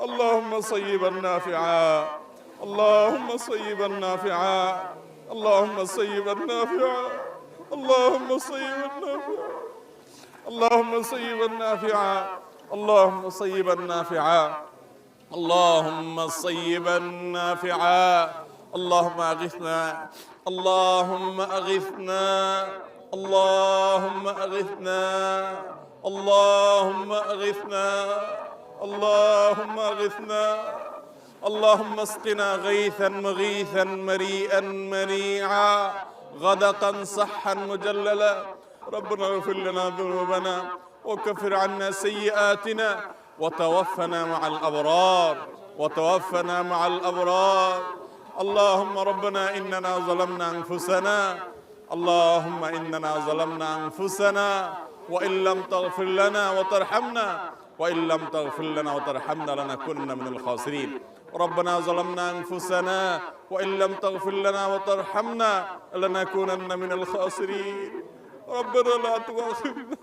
اللهم صيبا نافعا، اللهم صيبا نافعا، اللهم صيبا نافعا، اللهم صيبا نافعا، اللهم صيبا نافعا، اللهم صيبا نافعا، اللهم صيبا نافعا. اللهم اغثنا، اللهم اغثنا، اللهم اغثنا، اللهم اغثنا، اللهم اغثنا، اللهم اسقنا غيثا مغيثا مريئا مريعا غدقا صحا مجللا. ربنا اغفر لنا ذنوبنا وكفر عنا سيئاتنا وتوفنا مع الأبرار، وتوفنا مع الأبرار. اللهم ربنا إننا ظلمنا أنفسنا، اللهم إننا ظلمنا أنفسنا وإن لم تغفر لنا وترحمنا، وإن لم تغفر لنا وترحمنا لنكونن من الخاسرين. ربنا ظلمنا أنفسنا وإن لم تغفر لنا وترحمنا لنكونن من الخاسرين. ربنا لا تؤاخذنا،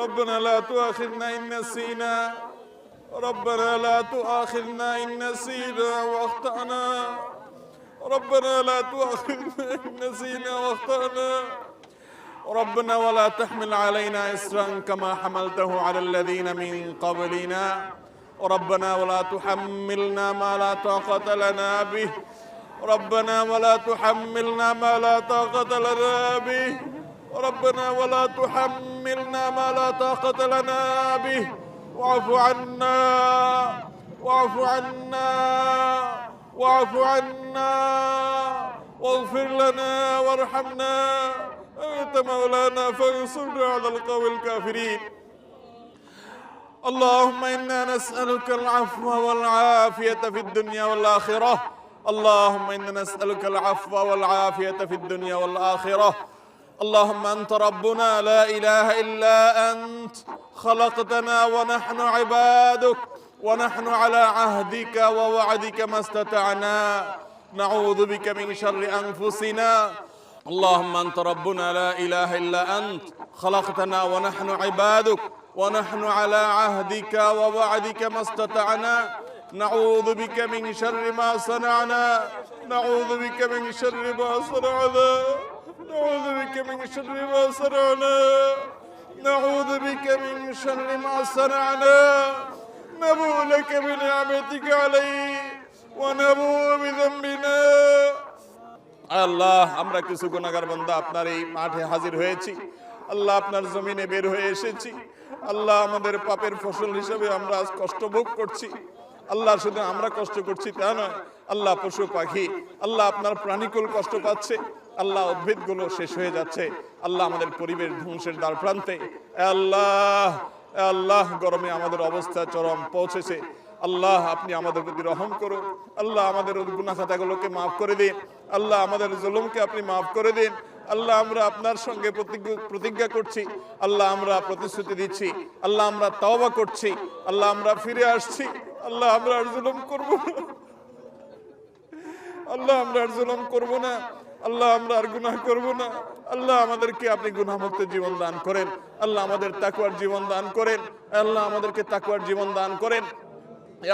ربنا لا تؤاخذنا إن نسينا، ربنا لا تؤاخذنا إن نسينا وأخطأنا، ربنا لا تؤاخذنا إن نسينا وأخطأنا. ربنا ولا تحمل علينا إصرا كما حملته على الذين من قبلنا، ربنا ولا تحملنا ما لا طاقة لنا به، ربنا ولا تحملنا ما لا طاقة لنا به، ربنا ولا تحملنا ما لا طاقة لنا به. واعف عنا، واعف عنا، واعف عنا، واغفر لنا وارحمنا، أنت مولانا فانصرنا على القوم الكافرين. اللهم إنا نسألك العفو والعافية في الدنيا والآخرة، اللهم إنا نسألك العفو والعافية في الدنيا والآخرة. اللهم أنت ربنا لا إله إلا أنت، خلقتنا ونحن عبادك، ونحن على عهدك ووعدك ما استطعنا، نعوذ بك من شر أنفسنا. اللهم أنت ربنا لا إله إلا أنت، خلقتنا ونحن عبادك، ونحن على عهدك ووعدك ما استطعنا، نعوذ بك من شر ما صنعنا، نعوذ بك من شر ما صنعنا، نعوذ بك من شر ما صنعنا، نعوذ بك من شر ما صنعنا، نبوء لك بنعمتك علي ونبوء بذنبنا। আল্লাহ, আমরা কিছু গুনাহগার বান্দা আপনার এই মাঠে হাজির হয়েছি। আল্লাহ, আপনার জমিনে বের হয়ে এসেছি। আল্লাহ, আমাদের পাপের ফসল হিসেবে আমরা আজ কষ্ট ভোগ করছি। আল্লাহ, শুধু আমরা কষ্ট করছি তা নয়, আল্লাহ পশু পাখি, আল্লাহ আপনার প্রাণীকুল কষ্ট পাচ্ছে, আল্লাহ উদ্ভিদগুলো শেষ হয়ে যাচ্ছে, আল্লাহ আমাদের পরিবেশ ধ্বংসের দ্বার প্রান্তে। আল্লাহ, আল্লাহ গরমে আমাদের অবস্থা চরম পৌঁছেছে। আল্লাহ, আপনি আমাদের প্রতি রহম করুন। আল্লাহ, আমাদের গুনাহ খাতাগুলোকে মাফ করে দিন। আল্লাহ, আমাদের জুলুমকে আপনি মাফ করে দিন। আল্লাহ, আমরা আপনার সঙ্গে প্রতিজ্ঞা করছি, আল্লাহ আমরা প্রতিশ্রুতি দিচ্ছি, আল্লাহ আমরা তওবা করছি, আল্লাহ আমরা ফিরে আসছি। আল্লাহ, আমরা আর জুলুম করব না, আল্লাহ আমরা আর জুলুম করব না, আল্লাহ আমরা আর গুনাহ করব না। আল্লাহ, আমাদেরকে আপনি গুনাহমুক্ত জীবন দান করেন। আল্লাহ, আমাদের তাকওয়ার জীবন দান করেন। আল্লাহ, আমাদেরকে তাকওয়ার জীবন দান করেন।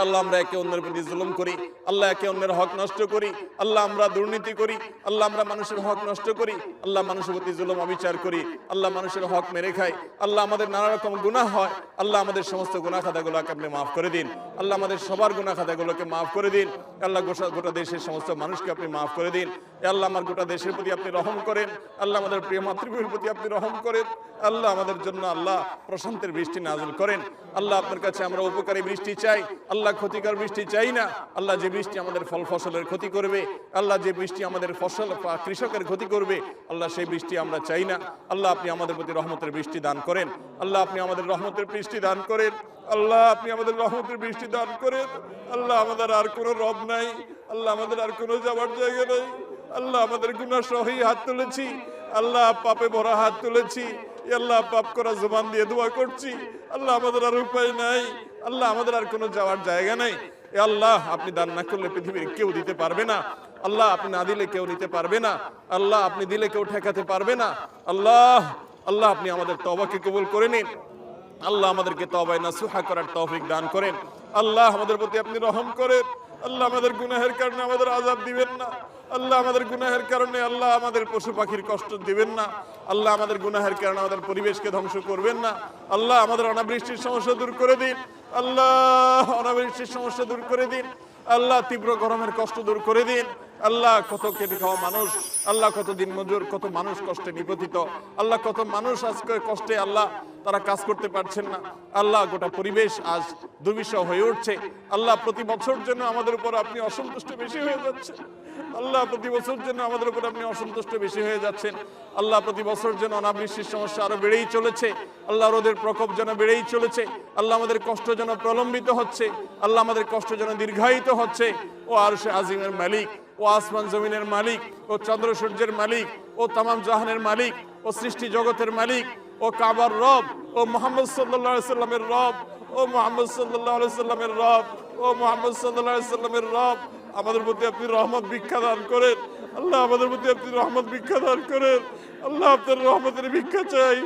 আল্লাহ, আমরা একে অন্যের প্রতি জুলুম করি, আল্লাহ একে অন্যের হক নষ্ট করি, আল্লাহ আমরা দুর্নীতি করি, আল্লাহ আমরা মানুষের হক নষ্ট করি, আল্লাহ মানুষের প্রতি জুলুম অবিচার করি, আল্লাহ মানুষের হক মেরে খাই, আল্লাহ আমাদের নানা রকম গুনাহ হয়। আল্লাহ, আমাদের সমস্ত গুনাহ খাতাগুলোকে আপনি মাফ করে দিন। আল্লাহ, আমাদের সবার গুনাহ খাতাগুলোকে মাফ করে দিন। আল্লাহ, গোটা দেশের সমস্ত মানুষকে আপনি মাফ করে দিন। আল্লাহ, আমার গোটা দেশের প্রতি আপনি রহম করেন। আল্লাহ, আমাদের প্রিয় মাতৃভূমির প্রতি আপনি রহম করেন। আল্লাহ, আমাদের জন্য আল্লাহ প্রশান্তের বৃষ্টি নাযিল করেন। আল্লাহ, আপনার কাছে আমরা উপকারী বৃষ্টি চাই, আল্লাহ ক্ষতিকর বৃষ্টি চাই না। আল্লাহ, যে বৃষ্টি আমাদের ফল ফসলের ক্ষতি করবে, আল্লাহ যে বৃষ্টি আমাদের ফসল কৃষকের ক্ষতি করবে, আল্লাহ সেই বৃষ্টি আমরা চাই না। আল্লাহ, আপনি আমাদের প্রতি রহমতের বৃষ্টি দান করেন। আল্লাহ, আপনি আমাদের রহমতের বৃষ্টি দান করেন। আল্লাহ, আপনি আমাদের রহমতের বৃষ্টি দান করেন। আল্লাহ, আমাদের আর কোনো রব নাই, আল্লাহ আমাদের আর কোনো যাওয়ার জায়গা নেই। আল্লাহ, আমাদের গুনাহ সহি হাত তুলেছি, আল্লাহ পাপে ভরা হাত তুলেছি, আল্লাহ পাপ করা জবান দিয়ে দোয়া করছি। আল্লাহ, আমাদের আর উপায় নাই, আল্লাহ আমাদের আর কোনো যাওয়ার জায়গা নেই। আল্লাহ, আপনি দান না করলে পৃথিবীর কেউ দিতে পারবে না। আল্লাহ, আপনি না দিলে কেউ নিতে পারবে না। আল্লাহ, আপনি দিলে কেউ ঠেকাতে পারবে না। আল্লাহ, আল্লাহ আপনি আমাদের তওবাকে কবুল করে নিন। আল্লাহ, আমাদেরকে তওবায়ে নাসুহা করার তৌফিক দান করেন। আল্লাহ আমাদের প্রতি আপনি রহম করেন। আল্লাহ আমাদের গুনাহের কারণে আমাদের আযাব দিবেন না। আল্লাহ আমাদের গুনাহের কারণে আল্লাহ আমাদের পশু পাখির কষ্ট দিবেন না। আল্লাহ আমাদের গুনাহের কারণে আমাদের পরিবেশকে ধ্বংস করবেন না। আল্লাহ আমাদের অনাবৃষ্টির সমস্যা দূর করে দিন। আল্লাহ অনাবৃষ্টির সমস্যা দূর করে দিন। আল্লাহ তীব্র গরমের কষ্ট দূর করে দিন। আল্লাহ কত খেটে খাওয়া মানুষ, আল্লাহ কত দিন মজুর, কত মানুষ কষ্টে নিপতিত, আল্লাহ কত মানুষ আজকে কষ্টে আল্লাহ তারা কাজ করতে পারছেন না। আল্লাহ গোটা পরিবেশ আজ দুর্বিষহ হয়ে উঠছে। আল্লাহ প্রতি বছর জন্য আমাদের উপর আপনি অসন্তুষ্ট বেশি হয়ে যাচ্ছেন। আল্লাহ প্রতি বছর জন্য আমাদের উপর আপনি অসন্তুষ্ট বেশি হয়ে যাচ্ছেন। আল্লাহ প্রতি বছর যেন অনাবৃষ্টির সমস্যা আরো বেড়েই চলেছে। আল্লাহ রোদের প্রকোপ যেন বেড়েই চলেছে। আল্লাহ আমাদের কষ্ট যেন প্রলম্বিত হচ্ছে। আল্লাহ আমাদের কষ্ট যেন দীর্ঘায়িত হচ্ছে। ও আরশে আজিমের মালিক, ও আসমান জমিনের মালিক, ও চন্দ্র সূর্যের মালিক, ও তামাম জাহানের মালিক, ও সৃষ্টি জগতের মালিক, ও কাবার রব, ও মুহাম্মদ সাল্লাল্লাহু আলাইহি সাল্লামের রব, ও মুহাম্মদ সাল্লাল্লাহু আলাইহি সাল্লামের রব, ও মুহাম্মদ সাল্লাল্লাহু আলাইহি সাল্লামের রব, আমাদের প্রতি আপনি রহমত ভিক্ষা দান করেন। আল্লাহ আমাদের প্রতি আপনি রহমত ভিক্ষা দান করেন। আল্লাহ আপনার রহমতের ভিক্ষা চাই।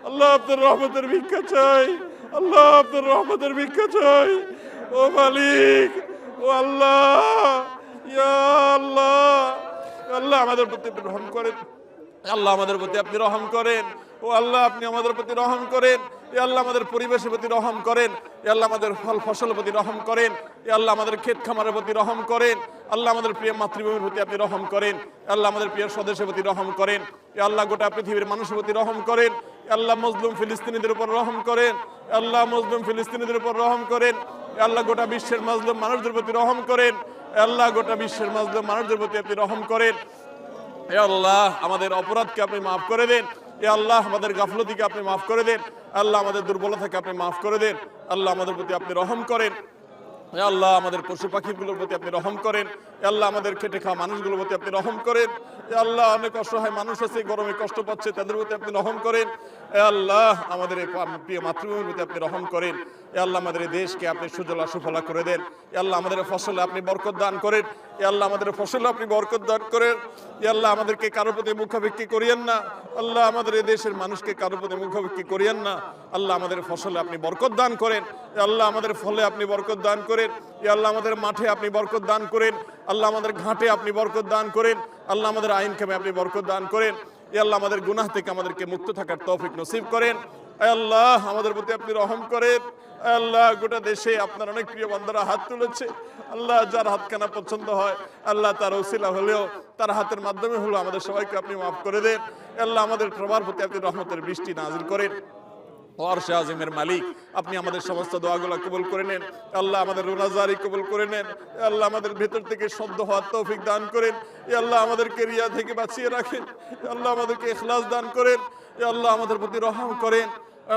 আল্লাহ আপনার রহমতের ভিক্ষা চাই। আল্লাহ আপনার রহমতের ভিক্ষা চাই। ও মালিক, ও আল্লাহ, ইয়া আল্লাহ, আল্লাহ আমাদের প্রতি আপনি রহম করেন। আল্লাহ আমাদের প্রতি আপনি রহম করেন। ও আল্লাহ আপনি আমাদের প্রতি রহম করেন। এ আল্লাহ আমাদের পরিবেশের প্রতি রহম করেন। এ আল্লাহ আমাদের ফল ফসলের প্রতি রহম করেন। এ আল্লাহ আমাদের ক্ষেত খামারের প্রতি রহম করেন। আল্লাহ আমাদের প্রিয় মাতৃভূমির প্রতি আপনি রহম করেন। আল্লাহ আমাদের প্রিয় স্বদেশের প্রতি রহম করেন। এ আল্লাহ গোটা পৃথিবীর মানুষের প্রতি রহম করেন। আল্লাহ মজলুম ফিলিস্তিনিদের উপর রহম করেন। আল্লাহ মজলুম ফিলিস্তিনিদের উপর রহম করেন। আল্লাহ গোটা বিশ্বের মাজলুম মানুষদের প্রতি রহম করেন। আল্লাহ গোটা বিশ্বের মাজলুম মানুষদের প্রতি আপনি রহম করেন। হে আল্লাহ আমাদের অপরাধকে আপনি মাফ করে দেন। হে আল্লাহ আমাদের গাফলতিকে আপনি মাফ করে দেন। আল্লাহ আমাদের দুর্বলতাকে আপনি মাফ করে দেন। আল্লাহ আমাদের প্রতি আপনি রহম করেন। হে আল্লাহ আমাদের পশু পাখিগুলোর প্রতি আপনি রহম করেন। হে আল্লাহ আমাদের খেটে খাওয়া মানুষগুলোর প্রতি আপনি রহম করেন। হে আল্লাহ অনেক অসহায় মানুষ আছে, গরমে কষ্ট পাচ্ছে, তাদের প্রতি আপনি রহম করেন। হে আল্লাহ আমাদের এই প্রিয় মাতৃভূমির প্রতি আপনি রহম করেন। হে আল্লাহ আমাদের এই দেশকে আপনি সুজলা সুফলা করে দেন। হে আল্লাহ আমাদের ফসলে আপনি বরকত দান করেন। হে আল্লাহ আমাদের ফসলে আপনি বরকত দান করেন। হে আল্লাহ আমাদেরকে কারোর প্রতি মুখাভিক্ষি করিয়েন না। আল্লাহ আমাদের এই দেশের মানুষকে কারোর প্রতি মুখাভিক্ষি করিয়েন না। আল্লাহ আমাদের ফসলে আপনি বরকত দান করেন। হে আল্লাহ আমাদের ফলে আপনি বরকত দান করেন। হে আল্লাহ আমাদের মাঠে আপনি বরকত দান করেন। আল্লাহ আমাদের ঘাটে আপনি বরকত দান করেন। আল্লাহ আমাদের আইন কামে আপনি বরকত দান করেন। হে আল্লাহ আমাদের গুনাহ থেকে আমাদেরকে মুক্ত থাকার তৌফিক নসিব করেন। হে আল্লাহ আমাদের প্রতি আপনি রহম করেন। হে আল্লাহ গোটা দেশে আপনার অনেক প্রিয় বান্দারা হাত তুলেছে। আল্লাহ যার হাতখানা পছন্দ হয় আল্লাহ তার ওসিলা হলেও, তার হাতের মাধ্যমে হলেও আমাদের সবাইকে আপনি মাফ করে দেন। হে আল্লাহ আমাদের সবার প্রতি আপনি রহমতের বৃষ্টি নাজিল করেন। ও আরশে আজিমের মালিক আপনি আমাদের সমস্ত দোয়াগুলো কবুল করে নেন। আল্লাহ আমাদের রোজাদারি কবুল করে নেন। আল্লাহ আমাদের ভেতর থেকে শুদ্ধ হওয়ার তৌফিক দান করেন। আল্লাহ আমাদেরকে রিয়া থেকে বাঁচিয়ে রাখেন। আল্লাহ আমাদেরকে ইখলাস দান করেন। আল্লাহ আমাদের প্রতি রহম করেন।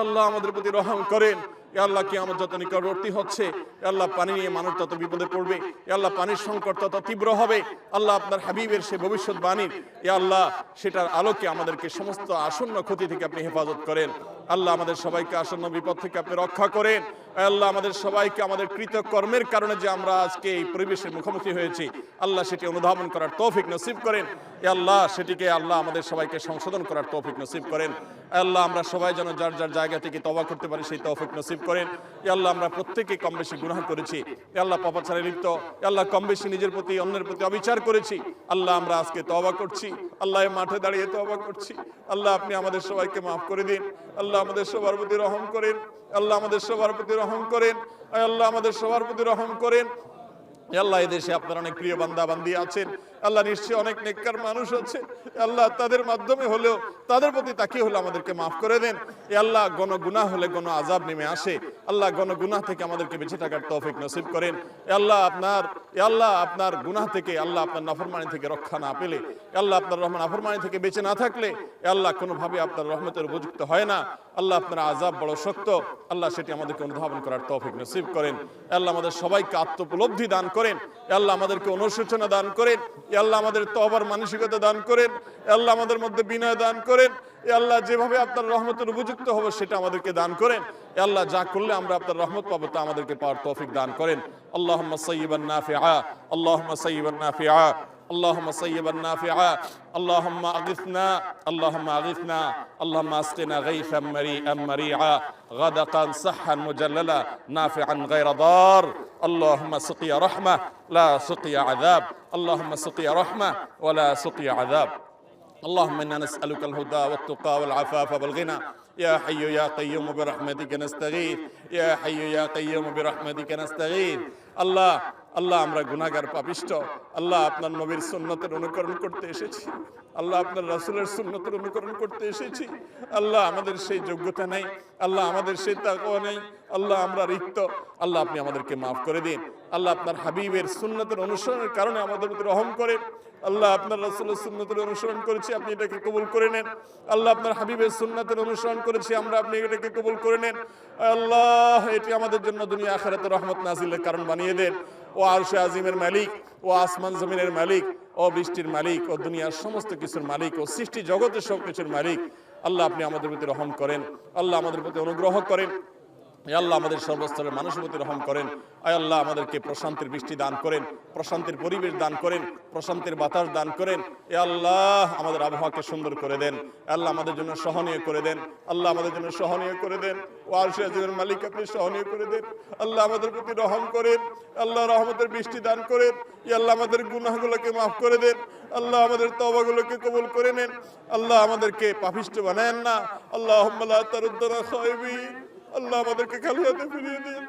আল্লাহ আমাদের প্রতি রহম করেন। আল্লাহ কিয়ামত যত নিকটবর্তী হচ্ছে, আল্লাহ পানি নিয়ে মানুষ তত বিপদে পড়বে। আল্লাহ পানির সংকট তত তীব্র হবে। আল্লাহ আপনার হাবিবের সে ভবিষ্যৎবাণী আল্লাহ সেটার আলোকে আমাদেরকে সমস্ত আসন্ন ক্ষতি থেকে আপনি হেফাজত করেন। আল্লাহ আমাদের সবাইকে আসন্ন বিপদ থেকে আপনি রক্ষা করেন। আল্লাহ আমাদের সবাইকে আমাদের কৃতকর্মের কারণে যে আমরা আজকে এই পরিবেশের মুখোমুখি হয়েছি আল্লাহ সেটি অনুধাবন করার তৌফিক নসিব করেন। আল্লাহ সেটিকে আল্লাহ আমাদের সবাইকে সংশোধন করার তৌফিক নসিব করেন। আল্লাহ আমরা সবাই যেন যার যার জায়গা থেকে তওবা করতে পারি সেই তৌফিক নসিব করেন। আল্লাহ আমরা প্রত্যেকেই কম বেশি গুনাহ করেছি। আল্লাহ পাপাচারে লিপ্ত, আল্লাহ কম বেশি নিজের প্রতি অন্যের প্রতি অবিচার করেছি। আল্লাহ আমরা আজকে তওবা করছি। আল্লাহ মাঠে দাঁড়িয়ে তওবা করছি। আল্লাহ আপনি আমাদের সবাইকে মাফ করে দিন। আল্লাহ আমাদের সবার প্রতি রহম করেন। আল্লাহ আমাদের সবার প্রতি রহম করেন। আল্লাহ আমাদের সবার প্রতি রহম করেন। আল্লাহ এই দেশে আপনার অনেক প্রিয় বান্দা বান্দি আছেন। আল্লাহ নিশ্চয়ই অনেক নেককার মানুষ আছে। আল্লাহ তাদের মাধ্যমে হলেও, তাদের প্রতি তাকিয়ে হলে আমাদেরকে মাফ করে দেন। আল্লাহ গণ গুনাহ হলে গণ আযাব নেমে আসে। আল্লাহ গণ গুনাহ থেকে আমাদেরকে বেঁচে থাকার তৌফিক নসিব করেন। আল্লাহ আপনার গুনাহ থেকে, আল্লাহ আপনার নাফরমানি থেকে রক্ষা না পেলে, আল্লাহ আপনার রহমান নাফরমানি থেকে বেঁচে না থাকলে আল্লাহ কোনোভাবে আপনার রহমতের উপযুক্ত হয় না। আল্লাহ আপনার আযাব বড় শক্ত। আল্লাহ সেটি আমাদেরকে অনুধাবন করার তৌফিক নসিব করেন। আল্লাহ আমাদের সবাইকে আত্মোপলব্ধি দান করেন। আল্লাহ আমাদেরকে অনুশোচনা দান করেন। আল্লাহ আমাদের তওবার মানসিকতা দান করেন। আল্লাহ আমাদের মধ্যে বিনয় দান করেন। আল্লাহ যেভাবে আপনার রহমতের উপযুক্ত হবে সেটা আমাদেরকে দান করেন। আল্লাহ যা করলে আমরা আপনার রহমত পাবো তা আমাদেরকে পাওয়ার তৌফিক দান করেন। আল্লাহুম্মা সাইয়্যিবান নাফিআ, আল্লাহুম্মা সাইয়্যিবান নাফিআ, اللهم صيبا نافعا، اللهم اغثنا، اللهم اغثنا، اللهم اسقنا غيثا مريئا مريعا غدقا صحا مجللا نافعا غير ضار اللهم سقيا رحمة لا سقيا عذاب اللهم سقيا رحمة ولا سقيا عذاب اللهم إنا نسألك الهدى والتقى والعفاف والغنى يا حي يا قيوم برحمتك نستغيث يا حي يا قيوم برحمتك نستغيث আল্লাহ আল্লাহ আমরা গুনাহগার পাপিষ্ঠ আল্লাহ আপনার নবীর সুন্নতের অনুকরণ করতে এসেছি আল্লাহ আপনার রাসূলের সুন্নতের অনুকরণ করতে এসেছি আল্লাহ আমাদের সেই যোগ্যতা নেই আল্লাহ আমাদের সেই তাকওয়া নেই আল্লাহ আমরা রিক্ত আল্লাহ আপনি আমাদেরকে মাফ করে দিন আল্লাহ আপনার হাবিবের সুন্নতের অনুসরণের কারণে আমাদের প্রতি রহম করেন আল্লাহ আপনার রাসূলের সুন্নতের অনুসরণ করেছি আপনি এটাকে কবুল করে নেন আল্লাহ আপনার হাবিবের সুন্নতের অনুসরণ করেছি আমরা আপনি এটাকে কবুল করে নেন আল্লাহ এটি আমাদের জন্য দুনিয়া আখিরাতে রহমত নাজিলের কারণ বানিয়ে দেন ও আরশে আজিমের মালিক ও আসমান জমিনের মালিক ও বৃষ্টির মালিক ও দুনিয়ার সমস্ত কিছুর মালিক ও সৃষ্টি জগতের সব কিছুর মালিক আল্লাহ আপনি আমাদের প্রতি রহম করেন আল্লাহ আমাদের প্রতি অনুগ্রহ করেন আল্লাহ আমাদের সর্বস্তরের মানুষের প্রতি রহম করেন আয় আল্লাহ আমাদেরকে প্রশান্তির বৃষ্টি দান করেন প্রশান্তির পরিবেশ দান করেন প্রশান্তির বাতাস দান করেন এ আল্লাহ আমাদের আবহাওয়াকে সুন্দর করে দেন আল্লাহ আমাদের জন্য সহনীয় করে দেন আল্লাহ আমাদের জন্য সহনীয় করে দেন ও আরশে আজিমের মালিক আপনি সহনীয় করে দেন আল্লাহ আমাদের প্রতি রহম করেন আল্লাহ রহমতের বৃষ্টি দান করেন এ আল্লাহ আমাদের গুনাহগুলোকে মাফ করে দেন আল্লাহ আমাদের তওবাগুলোকে কবুল করে নেন আল্লাহ আমাদেরকে পাপিষ্ঠ বানায়েন না আল্লাহুম্মা লা তারুদ্দানা খায়বিন আল্লাহ আমাদেরকে খালি হাতে ফিরিয়ে দিন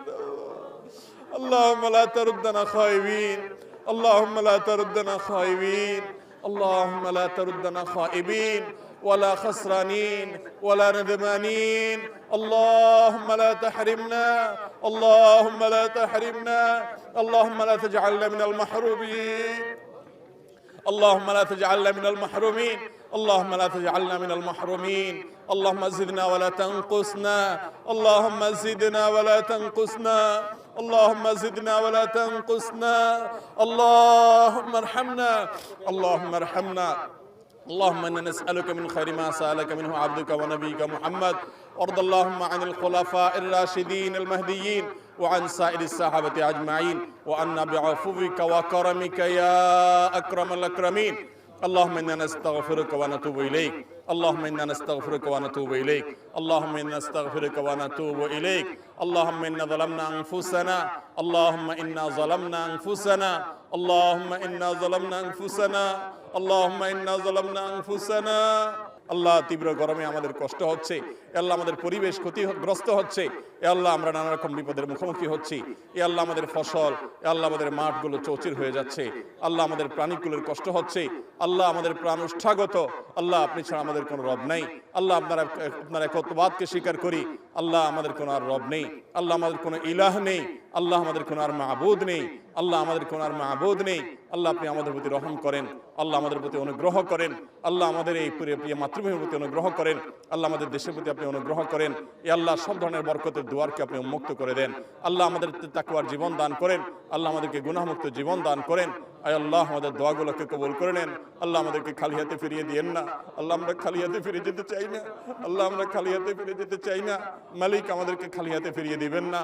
আল্লাহুম্মা লা তারুদ্দানা খায়বিন আল্লাহুম্মা লা তারুদ্দানা খায়বিন আল্লাহুম্মা লা তারুদ্দানা খায়বিন ولا خسرانين ولا ندمانين اللهم لا تحرمنا اللهم لا تحرمنا اللهم لا تجعلنا من المحرومين اللهم لا تجعلنا من المحرومين اللهم لا تجعلنا من المحرومين اللهم زدنا ولا تنقصنا اللهم زدنا ولا تنقصنا اللهم زدنا ولا تنقصنا اللهم ارحمنا اللهم ارحمنا اللهم إنا نسألك من خير ما سألك منه عبدك ونبيك محمد وارض اللهم عن الخلفاء الراشدين المهديين وعن سائر الصحابة أجمعين وعنا بعفوك وكرمك يا أكرم الأكرمين اللهم إنا نستغفرك ونتوب إليك اللهم إنا نستغفرك ونتوب إليك اللهم إنا نستغفرك ونتوب إليك اللهم إنا ظلمنا أنفسنا اللهم إنا ظلمنا أنفسنا اللهم إنا ظلمنا أنفسنا اللهم إنا ظلمنا أنفسنا আল্লাহ তীব্র গরমে আমাদের কষ্ট হচ্ছে আল্লাহ আমাদের পরিবেশ ক্ষতিগ্রস্ত হচ্ছে আল্লাহ আমরা নানা রকম বিপদের মুখোমুখি হচ্ছি আল্লাহ আমাদের ফসল আল্লাহ আমাদের মাঠগুলো চৌচির হয়ে যাচ্ছে আল্লাহ আমাদের প্রাণীগুলোর কষ্ট হচ্ছে আল্লাহ আমাদের প্রাণ উষ্ঠাগত আল্লাহ আপনি ছাড়া আমাদের কোনো রব নাই আল্লাহ আপনার একত্ববাদকে স্বীকার করি আল্লাহ আমাদের কোনো আর রব নেই আল্লাহ আমাদের কোনো ইলাহ নেই আল্লাহ আমাদের কোনো আর মাবুদ নেই আল্লাহ আমাদের কোনো আর মাবুদ নেই আল্লাহ আপনি আমাদের প্রতি রহম করেন আল্লাহ আমাদের প্রতি অনুগ্রহ করেন আল্লাহ আমাদের এই প্রিয় মাতৃভূমির প্রতি অনুগ্রহ করেন আল্লাহ আমাদের দেশের প্রতি আপনি অনুগ্রহ করেন এ আল্লাহ সব ধরনের বরকতের দুয়ারকে আপনি উন্মুক্ত করে দেন আল্লাহ আমাদের তাকওয়ার জীবন দান করেন আল্লাহ আমাদেরকে গুনাহমুক্ত জীবন দান করেন আয় আল্লাহ আমাদের দোয়াগুলোকে কবুল করে নেন আল্লাহ আমাদেরকে খালি হাতে ফিরিয়ে দিয়েন না আল্লাহ আমরা খালি হাতে ফিরে যেতে চাই না আল্লাহ আমরা খালি হাতে ফিরে যেতে চাই না মালিক আমাদেরকে খালি হাতে ফিরিয়ে দিবেন না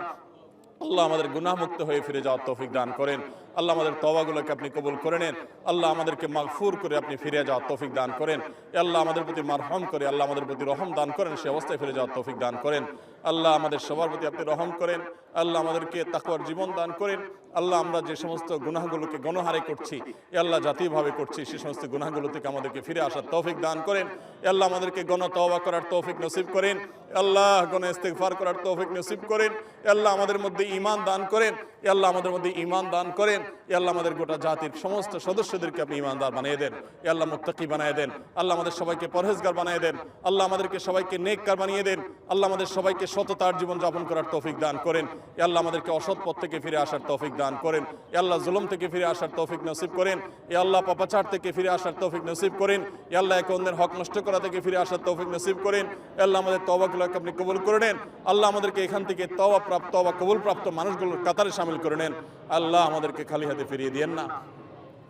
আল্লাহ আমাদের গুনাহমুক্ত হয়ে ফিরে যাওয়ার তৌফিক দান করেন আল্লাহ আমাদের তওবাগুলোকে আপনি কবুল করে নেন আল্লাহ আমাদেরকে মাগফুর করে আপনি ফিরে যাওয়ার তৌফিক দান করেন আল্লাহ আমাদের প্রতি মারহাম করে আল্লাহ আমাদের প্রতি রহম দান করেন সে অবস্থায় ফিরে যাওয়ার তৌফিক দান করেন আল্লাহ আমাদের সবার প্রতি আপনি রহম করেন আল্লাহ আমাদেরকে তাকওয়ার জীবন দান করেন আল্লাহ আমরা যে সমস্ত গুনাহগুলোকে গণহারে করছি আল্লাহ জাতীয়ভাবে করছি সে সমস্ত গুনাহগুলো থেকে আমাদেরকে ফিরে আসার তৌফিক দান করেন আল্লাহ আমাদেরকে গণ তওবা করার তৌফিক নসিব করেন আল্লাহ গণ ইস্তিগফার করার তৌফিক নসিব করেন আল্লাহ আমাদের মধ্যে ঈমান দান করেন আল্লাহ আমাদের মধ্যে ঈমান দান করেন আল্লাহ আমাদের গোটা জাতির সমস্ত সদস্যদেরকে আপনি ঈমানদার বানিয়ে দেন আল্লাহ মুত্তাকি বানিয়ে দেন আল্লাহ আমাদের সবাইকে পরহেজগার বানিয়ে দেন আল্লাহ আমাদেরকে সবাইকে নেককার বানিয়ে দেন আল্লাহ আমাদের সবাইকে সততার জীবন যাপন করার তৌফিক দান করেন আল্লাহ আমাদেরকে অসৎ পথ থেকে ফিরে আসার তৌফিক দান করেন আল্লাহ জুলুম থেকে ফিরে আসার তৌফিক নসিব করেন আল্লাহ পাপাচার থেকে ফিরে আসার তৌফিক নসিব করেন আল্লাহ একে অন্যের হক নষ্ট করা থেকে ফিরে আসার তৌফিক নসিব করেন আল্লাহ আমাদের তওবাগুলোকে আপনি কবুল করে নেন আল্লাহ আমাদেরকে এখান থেকে তওবা কবুল প্রাপ্ত মানুষগুলোর কাতারে শামিল করে নেন আল্লাহ আমাদেরকে খালি হাতে ফিরিয়ে দিয়েন না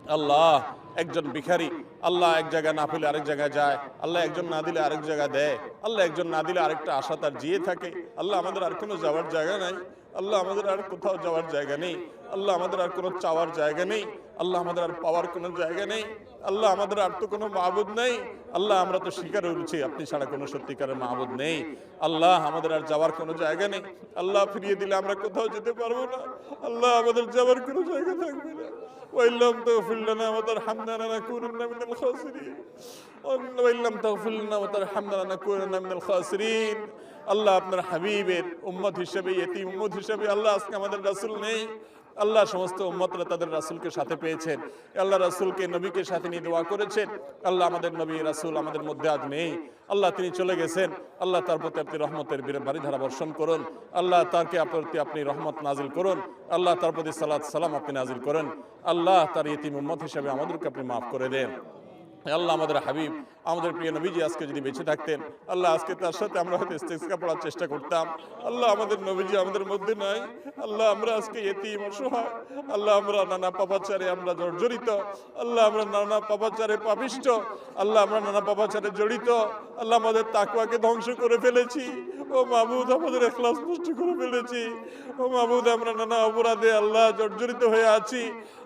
আল্লাহ একজন ভিখারি আল্লাহ এক জায়গায় না পেলে আরেক জায়গায় যায় আল্লাহ একজন না দিলে আরেক জায়গায় দেয় আল্লাহ একজন না দিলে আরেকটা আশা তার জিয়ে থাকে আল্লাহ আমাদের আর কোনো যাওয়ার জায়গা নাই আল্লাহ আমাদের আর কোথাও যাওয়ার জায়গা নেই, আল্লাহ আমাদের আর কোনো চাওয়ার জায়গা নেই, আল্লাহ আমাদের আর পাওয়ার কোনো জায়গা নেই, আল্লাহ আমাদের আর তো কোনো মাবুদ নেই। আল্লাহ আমরা তো স্বীকার করেছি আপনি ছাড়া কোনো সত্যিকারের মাবুদ নেই। আল্লাহ আমাদের আর যাওয়ার কোনো জায়গা নেই। আল্লাহ ফিরিয়ে দিলে আমরা কোথাও যেতে পারবো না। আল্লাহ আমাদের যাওয়ার কোনো জায়গা থাকবে না। وإن لم تغفر لنا وترحمنا لنكونن من الخاسرين وإن لم تغفر لنا وترحمنا لنكونن من الخاسرين। আল্লাহ আপনার হাবিবের উম্মত হিসেবে, ইতিম উম্মত হিসেবে আল্লাহ আজকে আমাদের রাসূল নেই। আল্লাহ সমস্ত উম্মতরা তাদের রাসূলকে সাথে পেয়েছেন, আল্লাহ রাসূলকে নবীকে সাথে নিয়ে দোয়া করেছেন। আল্লাহ আমাদের নবী রাসূল আমাদের মধ্যে আজ নেই, আল্লাহ তিনি চলে গেছেন। আল্লাহ তার প্রতি আপনি রহমতের বারিধারা বর্ষণ করুন। আল্লাহ তারকে প্রতি আপনি রহমত নাজিল করুন। আল্লাহ তার প্রতি সালাত সালাম আপনি নাজিল করেন। আল্লাহ তার ইতিম উম্মত হিসেবে আমাদেরকে আপনি মাফ করে দেন। আল্লাহ আমাদের হাবিব আমাদের প্রিয় নবীজি আজকে যদি বেঁচে থাকতেন, আল্লাহ আজকে তার সাথে আমরা হয়তো ইস্তেসকা পড়ার চেষ্টা করতাম। আল্লাহ আমাদের নবীজি আমাদের মধ্যে নাই। আল্লাহ আমরা আজকে ইতিম অসহায়। আল্লাহ আমরা নানা পাপাচারে আমরা জর্জরিত। আল্লাহ আমরা নানা পাপাচারে পাপিষ্ঠ। আল্লাহ আমরা নানা পাপাচারে জড়িত। আল্লাহ আমাদের তাকওয়াকে ধ্বংস করে ফেলেছি। ও মাবুদ আমাদের ইখলাস নষ্ট করে ফেলেছি। ও মাবুদ আমরা নানা অপরাধে আল্লাহ জর্জরিত হয়ে আছি।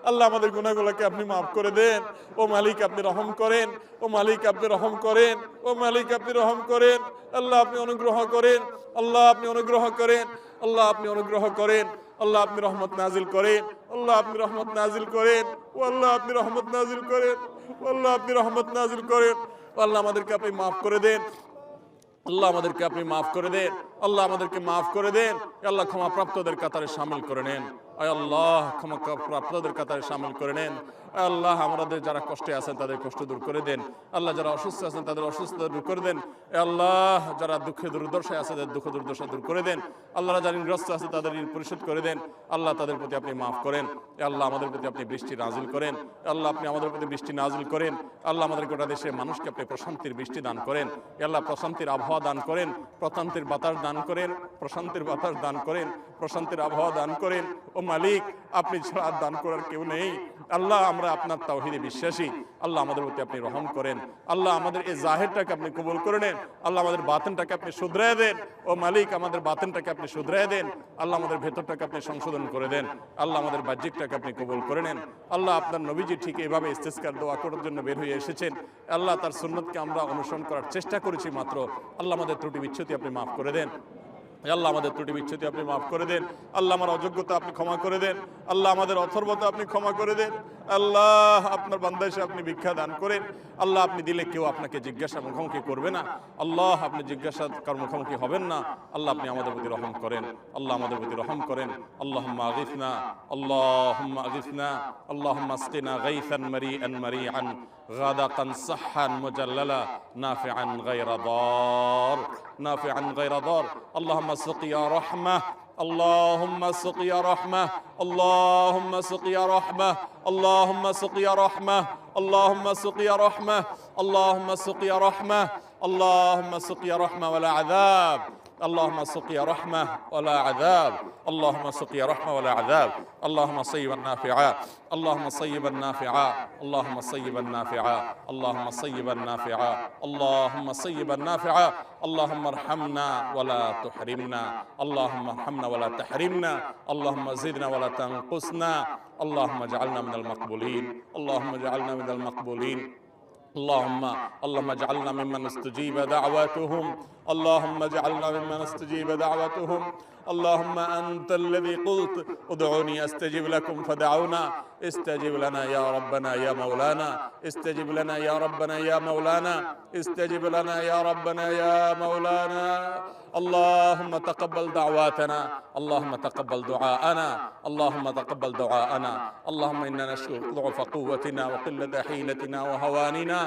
আল্লাহ আমাদের গুনাহগুলোকে আপনি মাফ করে দেন। ও মালিক আপনি রহম করেন। ও মালিক আপনি রহম করেন। ও মালিক আপনি রহম করেন। আল্লাহ আপনি অনুগ্রহ করেন। আল্লাহ আপনি অনুগ্রহ করেন। আল্লাহ আপনি অনুগ্রহ করেন। আল্লাহ আপনি রহমত নাজিল করেন। আল্লাহ আপনি রহমত নাজিল করেন। ও আল্লাহ আপনি রহমত নাজিল করেন। ও আল্লাহ আপনি রহমত নাজিল করেন। আল্লাহ আমাদেরকে আপনি মাফ করে দেন। আল্লাহ আমাদেরকে আপনি মাফ করে দেন। আল্লাহ আমাদেরকে মাফ করে দেন। আল্লাহ ক্ষমা প্রাপ্তদের কাতারে শামিল করে নেন। আল্লাহ ক্ষমা প্রাপ্তদের কাতারে শামিল করে নেন। আল্লাহ আমাদের যারা কষ্টে আছেন তাদের কষ্ট দূর করে দেন। আল্লাহ যারা অসুস্থ আছেন তাদের অসুস্থতা দূর করে দেন। আল্লাহ যারা দুঃখে দুর্দশায় আছে তাদের দুঃখ দুর্দশা দূর করে দেন। আল্লাহ যারা ঋণগ্রস্ত আছে তাদের ঋণ পরিশোধ করে দেন। আল্লাহ তাদের প্রতি আপনি মাফ করেন। আল্লাহ আমাদের প্রতি আপনি বৃষ্টি নাজিল করেন। আল্লাহ আপনি আমাদের প্রতি বৃষ্টি নাজিল করেন। আল্লাহ আমাদের গোটা দেশের মানুষকে আপনি প্রশান্তির বৃষ্টি দান করেন। আল্লাহ প্রশান্তির আবহাওয়া দান করেন। প্রশান্তির বাতাস দান করেন। প্রশান্তির বাতাস দান করেন। প্রশান্তির আবহাওয়া দান করেন। ও মালিক আপনি ছাড়া আর দান করার কেউ নেই। আল্লাহ আমরা আপনার তাওহীদে বিশ্বাসী। আল্লাহ আমাদের প্রতি আপনি রহম করেন। আল্লাহ আমাদের এই জাহিরটাকে আপনি কবুল করে নেন। আল্লাহ আমাদের বাতিনটাকে আপনি শুধরায় দেন। ও মালিক আমাদের বাতিনটাকে আপনি শুধরায় দেন। আল্লাহ আমাদের ভেতরটাকে আপনি সংশোধন করে দেন। আল্লাহ আমাদের বাহ্যিকটাকে আপনি কবুল করে নেন। আল্লাহ আপনার নবীজি ঠিক এইভাবে ইস্তেসকার দোয়া করার জন্য বের হয়ে এসেছেন। আল্লাহ তার সুন্নতকে আমরা অনুসরণ করার চেষ্টা করেছি মাত্র। আল্লাহ আমাদের ত্রুটি বিচ্ছুতি আপনি মাফ করে দেন। আল্লাহ আমাদের ত্রুটি বিচ্ছুতি আপনি মাফ করে দেন। আল্লাহ আমার অযোগ্যতা আপনি ক্ষমা করে দেন। আল্লাহ আমাদের অথর্বতা আপনি ক্ষমা করে দেন। আল্লাহ আপনার বান্দা এসে আপনি ভিক্ষা দান করেন। আল্লাহ আপনি দিলে কেউ আপনাকে জিজ্ঞাসা মুখোমুখি করবে না। আল্লাহ আপনি জিজ্ঞাসা মুখোমুখি হবেন না। আল্লাহ আপনি আমাদের প্রতি রহম করেন। আল্লাহ আমাদের প্রতি রহম করেন। আল্লাহুম্মা আগিসনা আল্লাহুম্মা আগিসনা আল্লাহুম্মা আসকিনা গাইসান মারিআন মারিআন গাদাকান সাহহান মুজাল্লালা নাফিআন গায়রা দার নাফিআন গায়রা দার اللهم سقيا رحمة اللهم سقيا رحمة اللهم سقيا رحمة اللهم سقيا رحمة اللهم سقيا رحمة اللهم سقيا رحمة اللهم سقيا رحمة ولا عذاب اللهم سقيا رحمة ولا عذاب اللهم سقيا رحمة ولا عذاب اللهم صيبا نافعا اللهم صيبا نافعا اللهم صيبا نافعا اللهم صيبا نافعا اللهم صيبا نافعا اللهم ارحمنا ولا تحرمنا اللهم ارحمنا ولا تحرمنا اللهم زدنا ولا تنقصنا اللهم اجعلنا من المقبولين اللهم اجعلنا من المقبولين اللهم اجعلنا ممن استجيب دعواتهم اللهم اجعلنا ممن استجيب دعوتهم اللهم أنت الذي قلت ادعوني أستجب لكم فدعونا استجب لنا يا ربنا يا مولانا استجب لنا يا ربنا يا مولانا استجب لنا يا ربنا يا مولانا اللهم تقبل دعواتنا اللهم تقبل دعاءنا اللهم تقبل دعاءنا اللهم إنا نشكو ضعف قوتنا وقلة حيلتنا وهواننا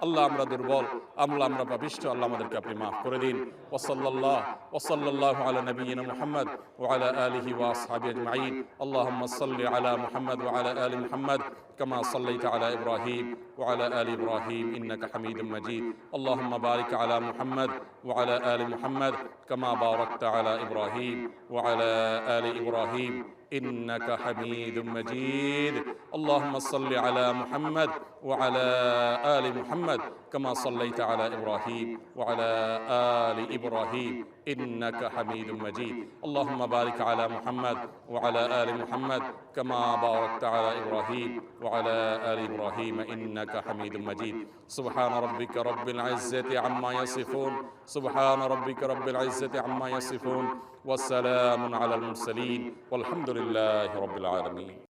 আল্লাহ আমরা দুর্বল, আমরা পাপিষ্ঠ, আল্লাহ আমাদেরকে আপনি মাফ করে দিন। ওয়াসাল্লাল্লাহু আলা নবিয়িনা মুহাম্মদ ওয়া আলা আলিহি ওয়া আসহাবিহি আজমাইন। আল্লাহুম্মা সাল্লি আলা মুহাম্মদ ওয়া আলা আলি মুহাম্মদ কামা সাল্লাইতা আলা ইব্রাহিম ওয়া আলা আলি ইব্রাহিম ইন্নাকা হামিদুম মাজিদ। আল্লাহুম্মা বারিক আলা মুহাম্মদ ওয়া আলা আলি মুহাম্মদ কামা বারাকতা আলা ইব্রাহিম ওয়া আলা আলি ইব্রাহিম إنك حميد مجيد. اللهم صل على محمد وعلى آل محمد كما صليت على إبراهيم وعلى آل إبراهيم إنك حميد مجيد. اللهم بارك على محمد وعلى آل محمد كما باركت على إبراهيم وعلى آل إبراهيم إنك حميد مجيد. سبحان ربك رب العزة عما يصفون، سبحان ربك رب العزة عما يصفون، والسلام على المرسلين والحمد لله رب العالمين.